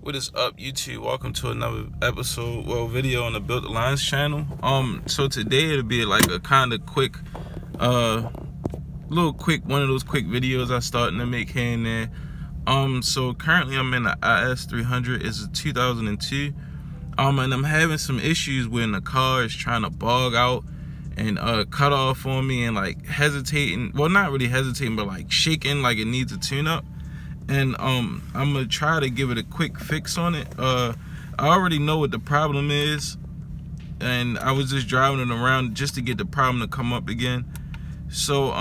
What is up, YouTube? Welcome to another episode, video on the Built Alliance channel. So today it'll be like a kind of quick, one of those quick videos I'm starting to make here and there. So currently I'm in the is300. It's a 2002. And I'm having some issues when the car is trying to bog out and cut off on me and like hesitating. Well, not really hesitating, but like shaking like it needs a tune-up. And I'm gonna try to give it a quick fix on it. I already know what the problem is, and I was just driving it around just to get the problem to come up again. So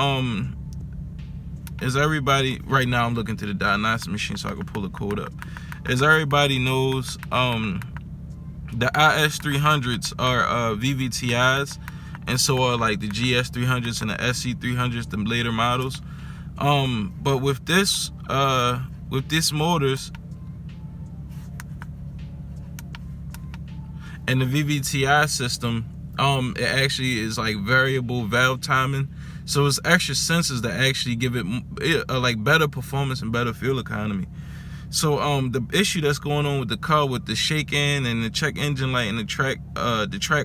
as everybody right now, I'm looking to the diagnostic machine so I can pull the code up. As everybody knows, the is300s are VVT-i's, and so are like the GS300s and the SC300s, the later models. But with this motors and the VVT-i system, it actually is like variable valve timing, so it's extra sensors that actually give it like better performance and better fuel economy. So the issue that's going on with the car with the shaking and the check engine light and the track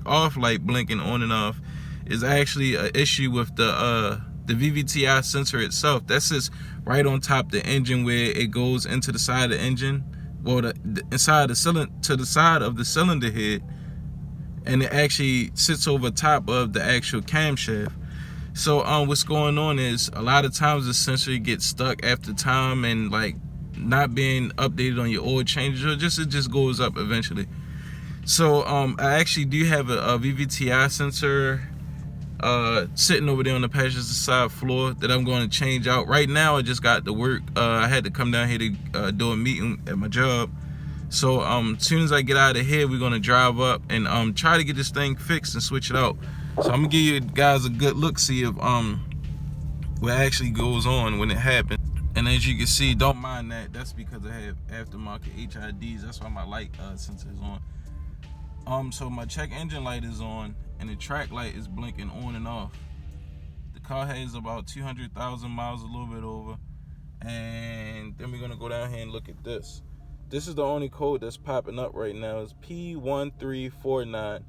off light blinking on and off is actually an issue with the VVT-i sensor itself. That sits right on top of the engine where it goes into the side of the engine, well, inside the cylinder, to the side of the cylinder head, and it actually sits over top of the actual camshaft. So what's going on is a lot of times the sensor gets stuck after time and like not being updated on your oil changes, or it just goes up eventually. So I actually do have a VVT-i sensor sitting over there on the passenger side floor that I'm going to change out. Right now I just got to work. I had to come down here to do a meeting at my job. So as soon as I get out of here, we're going to drive up and try to get this thing fixed and switch it out. So I'm gonna give you guys a good look, see if what actually goes on when it happens. And as you can see, don't mind that, that's because I have aftermarket HIDs. That's why my light sensor is on. So my check engine light is on and the track light is blinking on and off. The car has about 200,000 miles, a little bit over. And then we're gonna go down here and look at this. This is the only code that's popping up right now. It's P1349.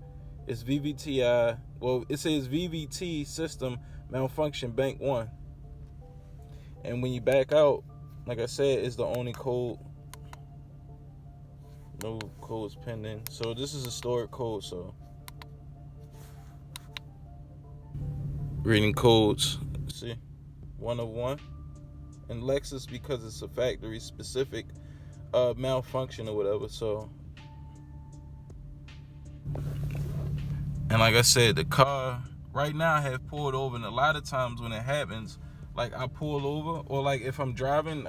It's VVT-i. Well, it says VVT system malfunction bank 1. And when you back out, like I said, it's the only code. No codes pending. So this is a stored code, so reading codes, see, 1 of 1. And Lexus, because it's a factory specific malfunction or whatever. So, and like I said, the car right now I have pulled over, and a lot of times when it happens, like I pull over, or like if I'm driving,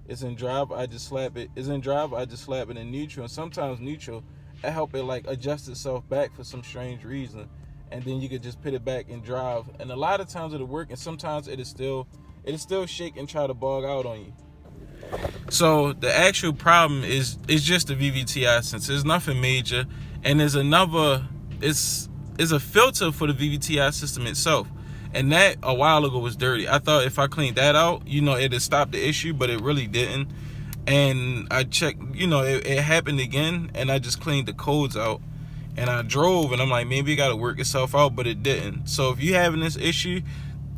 it's in drive, I just slap it. It's in drive, I just slap it in neutral. And sometimes neutral, I help it like adjust itself back for some strange reason. And then you could just put it back in drive. And a lot of times it'll work, and sometimes it'll still shake and try to bog out on you. So the actual problem is just the VVT-i sensor. It's nothing major. And there's another, it's a filter for the VVT-i system itself. And that a while ago was dirty. I thought if I cleaned that out, it'd stop the issue, but it really didn't. And I checked, it happened again, and I just cleaned the codes out. And I drove, and I'm like, maybe it got to work itself out, but it didn't. So if you're having this issue,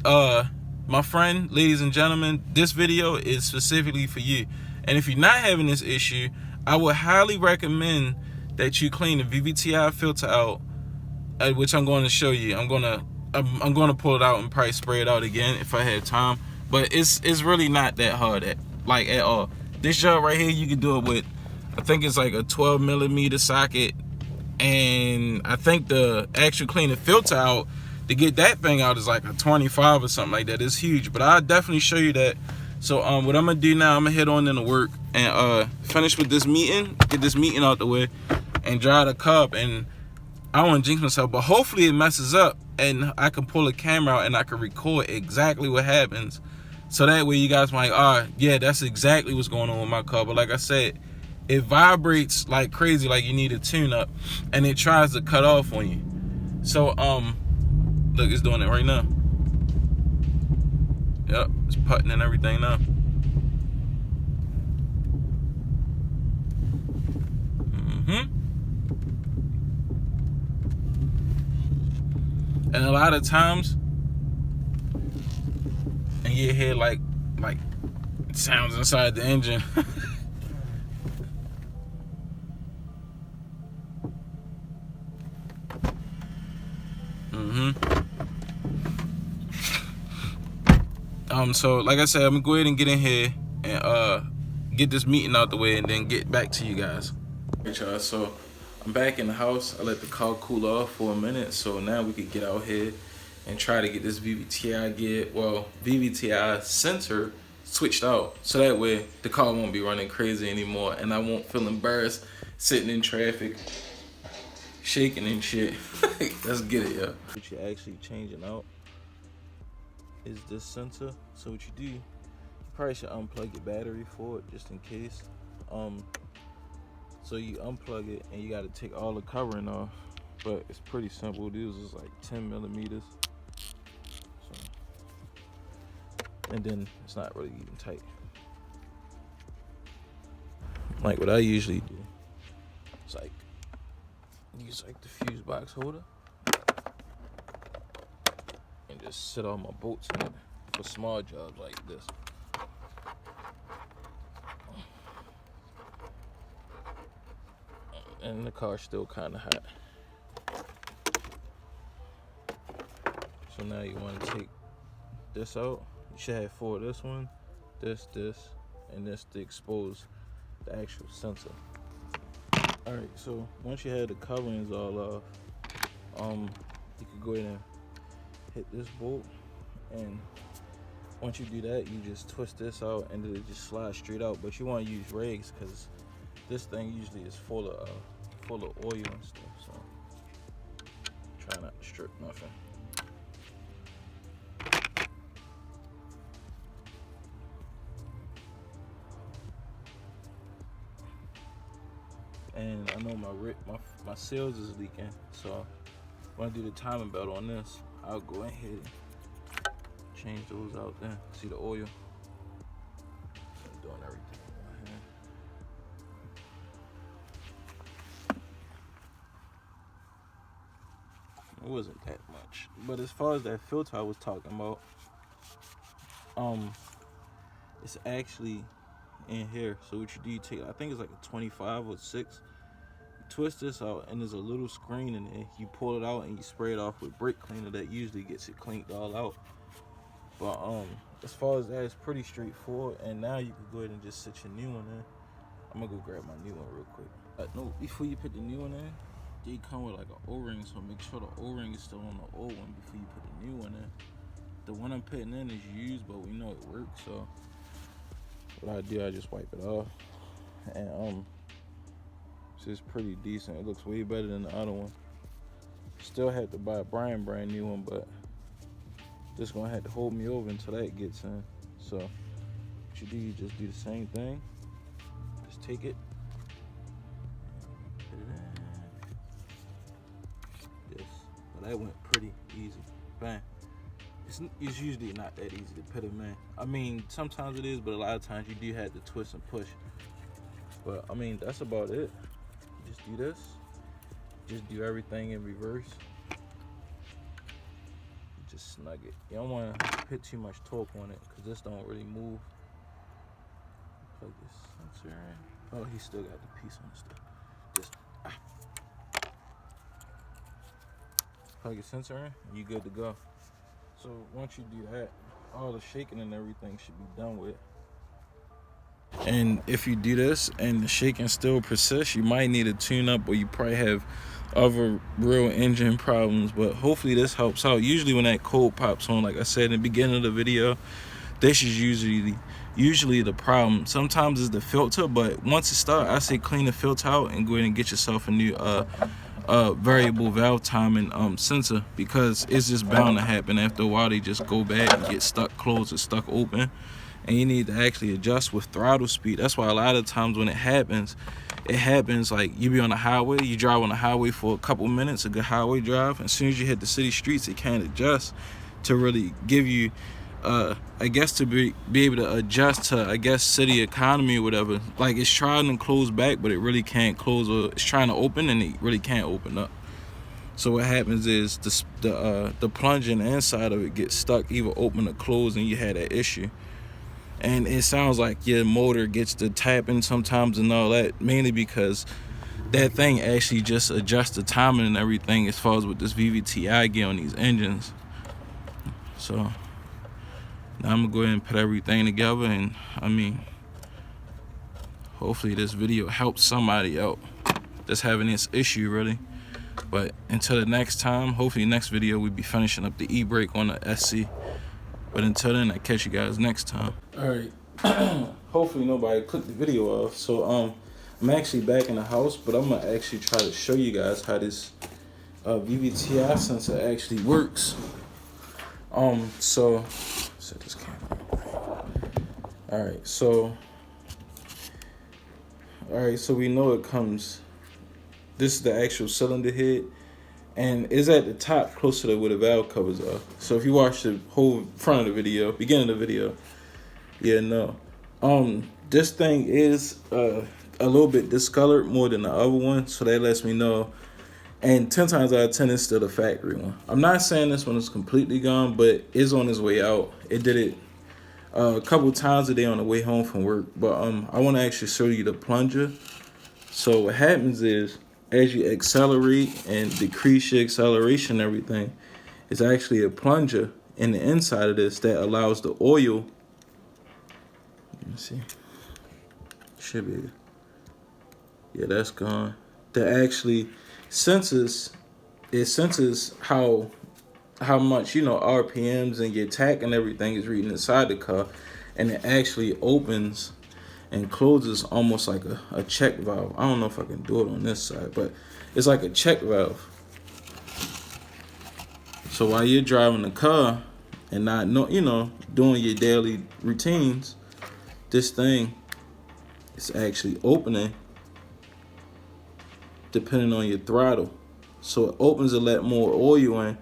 my friend, ladies and gentlemen, this video is specifically for you. And if you're not having this issue, I would highly recommend that you clean the VVT-i filter out, which I'm going to show you. I'm going to pull it out and probably spray it out again if I had time. But it's really not that hard at all. This job right here, you can do it with, I think it's like a 12mm socket. And I think the actual clean the filter out to get that thing out is like a 25 or something like that. It's huge, but I'll definitely show you that. So what I'm gonna do now, I'm gonna head on into work and finish with this meeting, get this meeting out the way, and drive the car up. And I don't want to jinx myself, but hopefully it messes up and I can pull a camera out and I can record exactly what happens. So that way you guys might, yeah, that's exactly what's going on with my car. But like I said, it vibrates like crazy, like you need a tune-up, and it tries to cut off on you. So look, it's doing it right now. Yep, it's putting and everything now. And a lot of times, and you hear like sounds inside the engine. So like I said, I'm gonna go ahead and get in here and get this meeting out the way and then get back to you guys. Alright, y'all, so I'm back in the house. I let the car cool off for a minute, so now we could get out here and try to get this VVT-i sensor switched out, so that way the car won't be running crazy anymore and I won't feel embarrassed sitting in traffic shaking and shit. Let's get it, yo. What you're actually changing out is this sensor. So what you do, you probably should unplug your battery for it just in case. So you unplug it and you got to take all the covering off, but it's pretty simple. This is like 10 millimeters. So, and then it's not really even tight. Like what I usually do, it's like use like the fuse box holder and just sit all my bolts in it for small jobs like this. And the car's still kind of hot. So now you want to take this out. You should have 4 of this one, this, and this to expose the actual sensor. Alright, so once you have the coverings all off, you can go ahead and hit this bolt, and once you do that, you just twist this out and then it just slides straight out. But you want to use rags because this thing usually is full of oil and stuff, so try not to strip nothing. And I know my seals is leaking, so when I do the timing belt on this, I'll go ahead and change those out there. See the oil? I'm doing everything with my hand. It wasn't that much, but as far as that filter I was talking about, it's actually in here. So what you do, you take, I think it's like a 25 or 6, you twist this out and there's a little screen in there. You pull it out and you spray it off with brake cleaner. That usually gets it cleaned all out. But as far as that, it's pretty straightforward. And now you can go ahead and just sit your new one in. I'm gonna go grab my new one real quick. No, before you put the new one in, they come with like an O-ring, so make sure the O-ring is still on the old one before you put the new one in. The one I'm putting in is used, but we know it works, so what I do, I just wipe it off. And it's just pretty decent. It looks way better than the other one. Still had to buy a brand new one, but this gonna have to hold me over until that gets in. So what you do, you just do the same thing. Just take it, put it in. This, but that went pretty easy. Bang. It's usually not that easy to put them in. I mean, sometimes it is, but a lot of times you do have to twist and push. But I mean, that's about it. Just do this. Just do everything in reverse. Just snug it. You don't want to put too much torque on it because this don't really move. Plug this sensor in. Oh, he still got the piece on the stuff. Just plug your sensor in, and you good to go. So once you do that, all the shaking and everything should be done with. And if you do this and the shaking still persists, you might need a tune-up, or you probably have other real engine problems. But hopefully this helps out. Usually when that code pops on, like I said in the beginning of the video, this is usually the problem. Sometimes it's the filter, but once it starts, I say clean the filter out and go ahead and get yourself a new variable valve timing sensor, because it's just bound to happen. After a while they just go bad and get stuck closed or stuck open, and you need to actually adjust with throttle speed. That's why a lot of times when it happens like you be on the highway, you drive on the highway for a couple minutes, a good highway drive, and as soon as you hit the city streets, it can't adjust to really give you I guess to be able to adjust to, I guess, city economy or whatever. Like, it's trying to close back, but it really can't close, or it's trying to open and it really can't open up. So what happens is the plunger in the inside of it gets stuck, either open or closed, and you had that issue. And it sounds like your motor gets to tapping sometimes and all that, mainly because that thing actually just adjusts the timing and everything as far as with this VVT-i get on these engines. So now I'm gonna go ahead and put everything together, and I mean, hopefully this video helps somebody out that's having this issue, really. But until the next time, hopefully next video we'll be finishing up the e-brake on the SC. But until then, I catch you guys next time. All right. Hopefully nobody clicked the video off. So I'm actually back in the house, but I'm gonna actually try to show you guys how this VVT-i sensor actually works. So set this camera. All right. So we know it comes. This is the actual cylinder head, and it's at the top, closer to where the valve covers are. So if you watch the whole front of the video, beginning of the video, this thing is a little bit discolored more than the other one, so that lets me know. And 10 times out of 10, it's still the factory one. I'm not saying this one is completely gone, but it's on its way out. It did it a couple times a day on the way home from work. But I want to actually show you the plunger. So what happens is, as you accelerate and decrease your acceleration and everything, it's actually a plunger in the inside of this that allows the oil, let me see, should be, yeah, that's gone, that actually senses how much, RPMs and your tach and everything is reading inside the car, and it actually opens and closes almost like a check valve. I don't know if I can do it on this side, but it's like a check valve. So while you're driving the car and not doing your daily routines, this thing is actually opening depending on your throttle. So it opens to let more oil in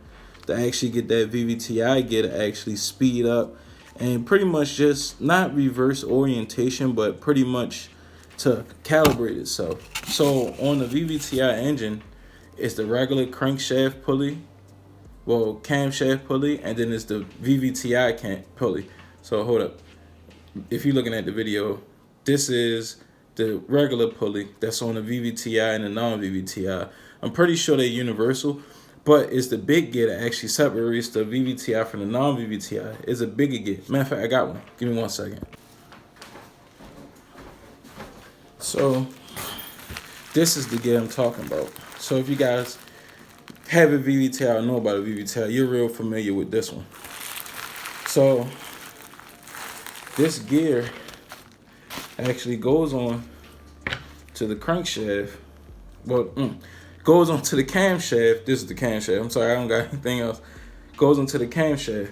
to actually get that VVT-i gear to actually speed up, and pretty much just not reverse orientation, but pretty much to calibrate itself. So on the VVT-i engine, it's the regular crankshaft pulley, well, camshaft pulley, and then it's the VVT-i pulley. So hold up. If you're looking at the video, this is the regular pulley that's on the VVT-i and the non-VVT-i. I'm pretty sure they're universal, but it's the big gear that actually separates the VVT-i from the non-VVT-i. It's a bigger gear. Matter of fact, I got one. Give me 1 second. So this is the gear I'm talking about. So if you guys have a VVT-i or know about a VVT-i, you're real familiar with this one. So this gear actually goes on to the crankshaft. Well, goes onto the camshaft. This is the camshaft. I'm sorry, I don't got anything else. Goes into the camshaft.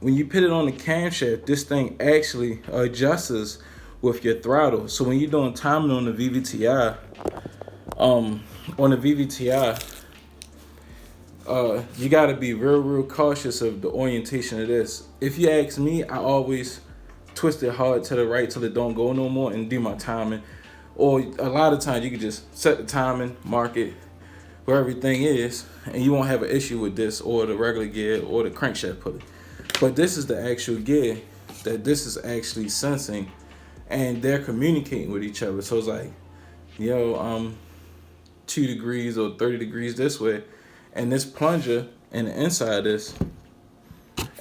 When you put it on the camshaft, this thing actually adjusts with your throttle. So when you're doing timing on the VVT-i, you got to be real cautious of the orientation of this. If you ask me, I always twist it hard to the right till it don't go no more and do my timing. Or a lot of times you can just set the timing, mark it where everything is, and you won't have an issue with this or the regular gear or the crankshaft pulley. But this is the actual gear that this is actually sensing, and they're communicating with each other. So it's like, 2 degrees or 30 degrees this way, and this plunger in the inside of this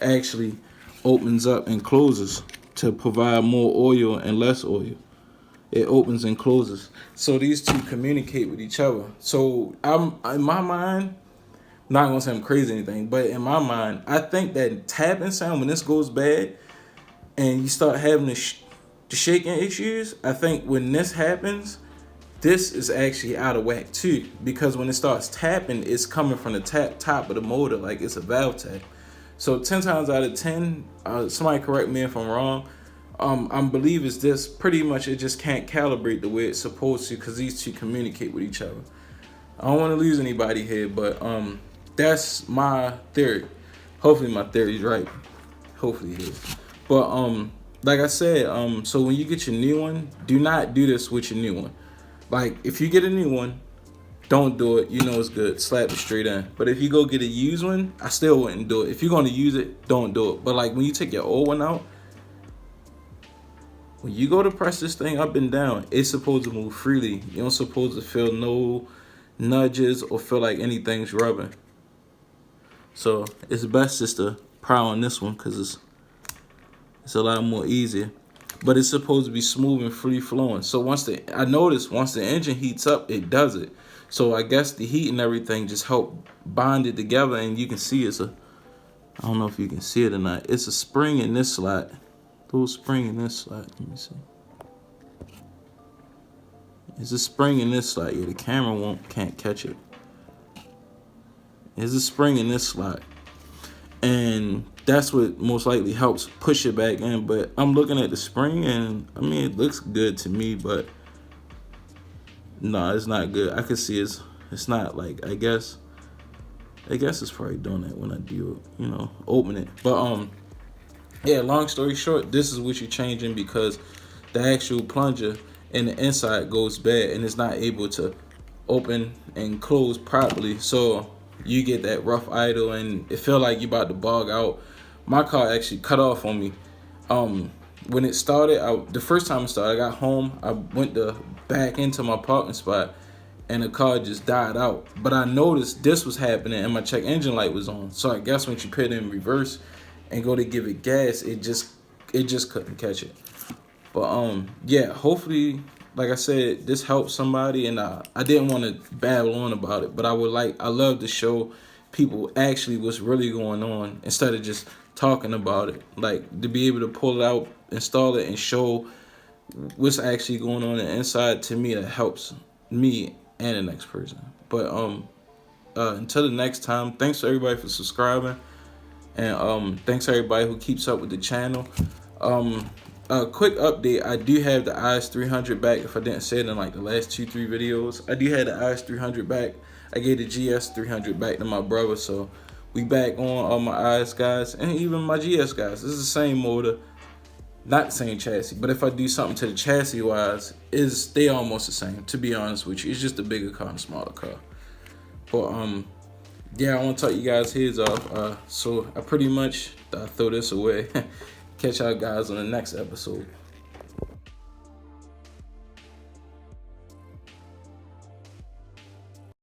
actually opens up and closes to provide more oil and less oil. It opens and closes. So these two communicate with each other. So in my mind, not gonna say I'm crazy or anything, but in my mind, I think that tapping sound, when this goes bad and you start having the shaking issues, I think when this happens, this is actually out of whack too. Because when it starts tapping, it's coming from the top of the motor, like it's a valve tap. So 10 times out of 10, somebody correct me if I'm wrong, I believe it's this, pretty much it just can't calibrate the way it's supposed to, because these two communicate with each other. I don't want to lose anybody here, but that's my theory. Hopefully my theory is right. Hopefully it is. But like I said, so when you get your new one, do not do this with your new one. Like if you get a new one, don't do it. You know it's good. Slap it straight in. But if you go get a used one, I still wouldn't do it. If you're gonna use it, don't do it. But like when you take your old one out, when you go to press this thing up and down, it's supposed to move freely. You don't supposed to feel no nudges or feel like anything's rubbing. So it's best just to pry on this one because it's a lot more easier. But it's supposed to be smooth and free flowing. So I noticed once the engine heats up, it does it. So I guess the heat and everything just help bond it together, and you can see I don't know if you can see it or not. It's a spring in this slot. Little spring in this slot. Let me see. There's a spring in this slot. Yeah, the camera can't catch it. There's a spring in this slot. And that's what most likely helps push it back in. But I'm looking at the spring, and I mean, it looks good to me, but no, it's not good. I can see it's not like, I guess it's probably doing that when I do, open it. But yeah, long story short, this is what you're changing because the actual plunger in the inside goes bad and it's not able to open and close properly. So you get that rough idle and it feel like you're about to bog out. My car actually cut off on me. When it started, the first time it started, I got home, I went to back into my parking spot and the car just died out. But I noticed this was happening and my check engine light was on. So I guess when you put it in reverse and go to give it gas, it just couldn't catch it. But yeah, hopefully, like I said, this helps somebody, and I didn't want to babble on about it, but I love to show people actually what's really going on instead of just talking about it. Like to be able to pull it out, install it, and show what's actually going on inside, to me, that helps me and the next person. But until the next time, thanks to everybody for subscribing, and thanks to everybody who keeps up with the channel. A quick update, I do have the is300 back. If I didn't say it in like the last 2-3 videos, I do have the is300 back. I gave the GS300 back to my brother, so we back on all my IS guys and even my GS guys. This is the same motor, not the same chassis, but if I do something to the chassis wise, they almost the same, to be honest with you. It's just a bigger car and a smaller car. But yeah, I want to talk you guys heads off. So I pretty much throw this away. Catch y'all guys on the next episode.